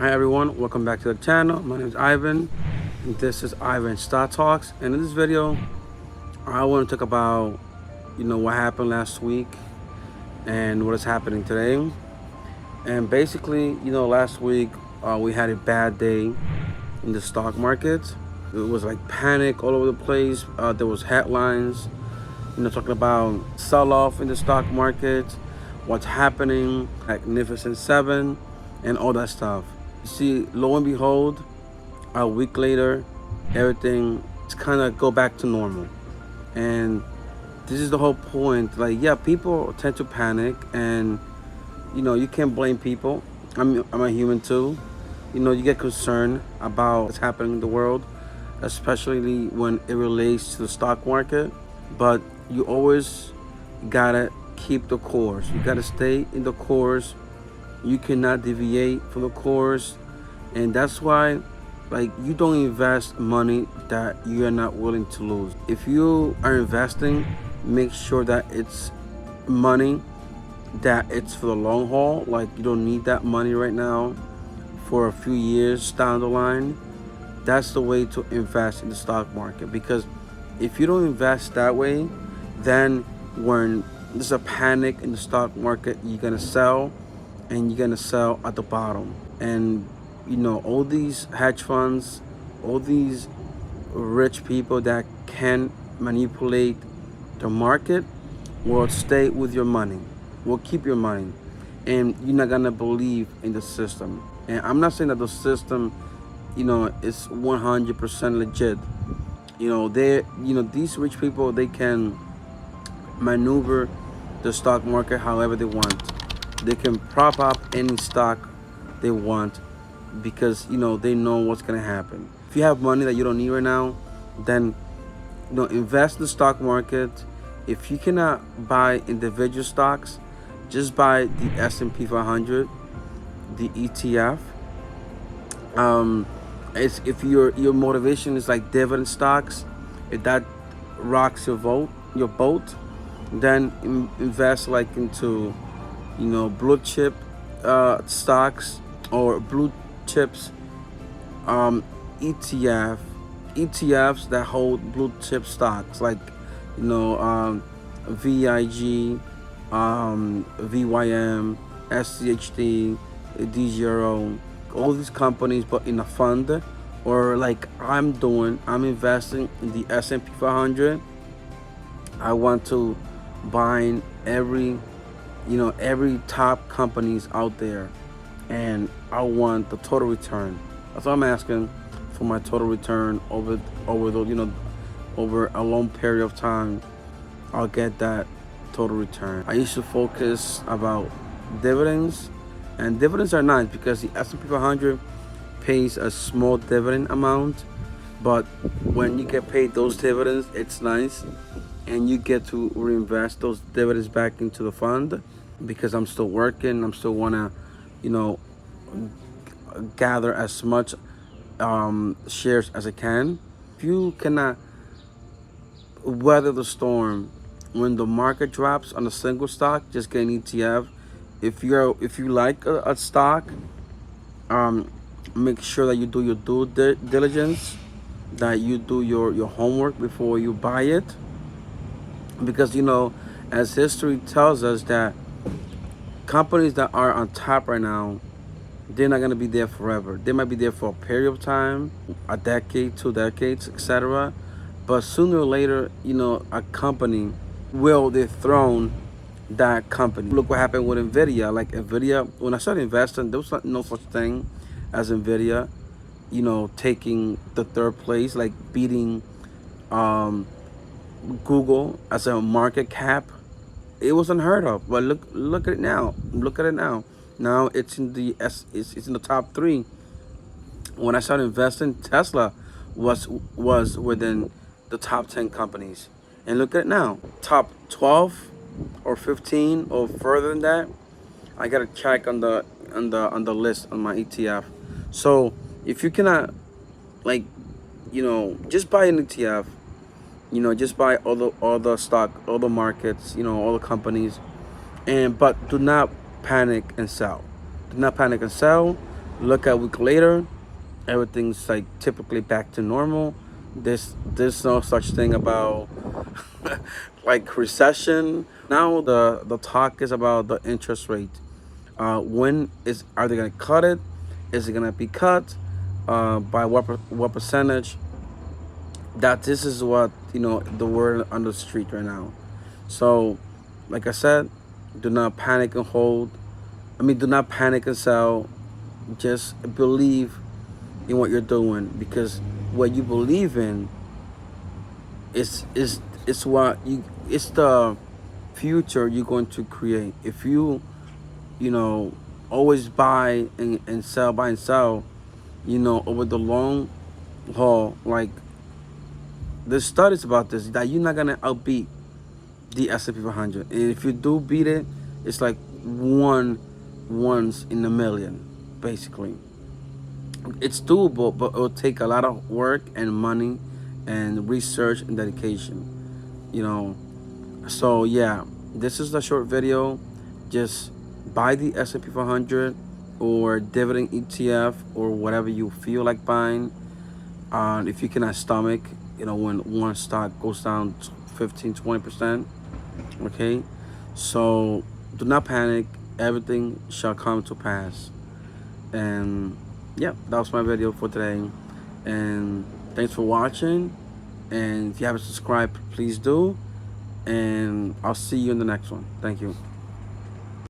Hi everyone, welcome back to the channel. My name is Ivan and this is Ivan Stock Talks, and in this video I want to talk about what happened last week and what is happening today. And basically, last week we had a bad day in the stock market. It was like panic all over the place. There was headlines talking about sell-off in the stock market, what's happening, Magnificent Seven and all that stuff. You see, lo and behold, a week later, everything kind of go back to normal. And this is the whole point. Like, yeah, people tend to panic, and you can't blame people. I'm a human too. You get concerned about what's happening in the world, especially when it relates to the stock market. But you always gotta keep the course. You gotta stay in the course. You cannot deviate from the course, and that's why you don't invest money that you are not willing to lose. If you are investing, make sure that it's money that it's for the long haul. Like, you don't need that money right now for a few years down the line. That's the way to invest in the stock market, because if you don't invest that way, then when there's a panic in the stock market, you're gonna sell, and you're gonna sell at the bottom. And all these hedge funds, all these rich people that can manipulate the market will stay with your money, will keep your money, and you're not gonna believe in the system. And I'm not saying that the system is 100% legit. These rich people, they can maneuver the stock market however they want. They can prop up any stock they want, because they know what's gonna happen. If you have money that you don't need right now, then invest in the stock market. If you cannot buy individual stocks, just buy the S&P 500, the ETF. It's if your motivation is like dividend stocks, if that rocks your boat, then invest into blue chip stocks or blue chips ETFs that hold blue chip stocks, like VIG, VYM, SCHD, D0, all these companies, but in a fund. Or like I'm investing in the S&P 500. I want to buy every top companies out there, and I want the total return. That's what I'm asking for, my total return over the over a long period of time. I'll get that total return. I used to focus about dividends, and dividends are nice because the S&P 500 pays a small dividend amount, but when you get paid those dividends, it's nice, and you get to reinvest those dividends back into the fund. Because I'm still working, I'm still wanna gather as much shares as I can. If you cannot weather the storm when the market drops on a single stock, just get an ETF. If you like a stock, make sure that you do your due diligence, that you do your homework before you buy it. Because as history tells us, that companies that are on top right now, they're not going to be there forever. They might be there for a period of time, a decade, 2 decades, etc. But sooner or later, a company will dethrone that company. Look what happened with Nvidia. Like Nvidia, when I started investing, there was no such thing as Nvidia taking the third place, like beating Google as a market cap. It was unheard of. But look at it now. Look at it now. Now it's in the it's in the top 3. When I started investing, Tesla was within the top 10 companies. And look at it now. Top 12 or 15 or further than that. I gotta check on the list on my ETF. So if you cannot, just buy an ETF. Just buy all the stock, all the markets, all the companies, but do not panic and sell. Do not panic and sell. Look at a week later, everything's like typically back to normal. There's no such thing about like recession. Now the talk is about the interest rate. When is are they gonna cut it? Is it gonna be cut? By what percentage? That this is what the word on the street right now. So, like I said, do not panic and hold. Do not panic and sell. Just believe in what you're doing, because what you believe in is what you it's the future you're going to create. If you know always buy and sell, over the long haul, like there's studies about this, that you're not gonna outbeat the S&P 500, and if you do beat it, it's like once in a million, basically. It's doable, but it'll take a lot of work and money and research and dedication. You know, so yeah, this is a short video. Just buy the S&P 500 or dividend ETF or whatever you feel like buying. If you cannot stomach, when one stock goes down 15-20%. Okay, so do not panic. Everything shall come to pass. And yeah, that was my video for today. And thanks for watching. And if you haven't subscribed, please do. And I'll see you in the next one. Thank you.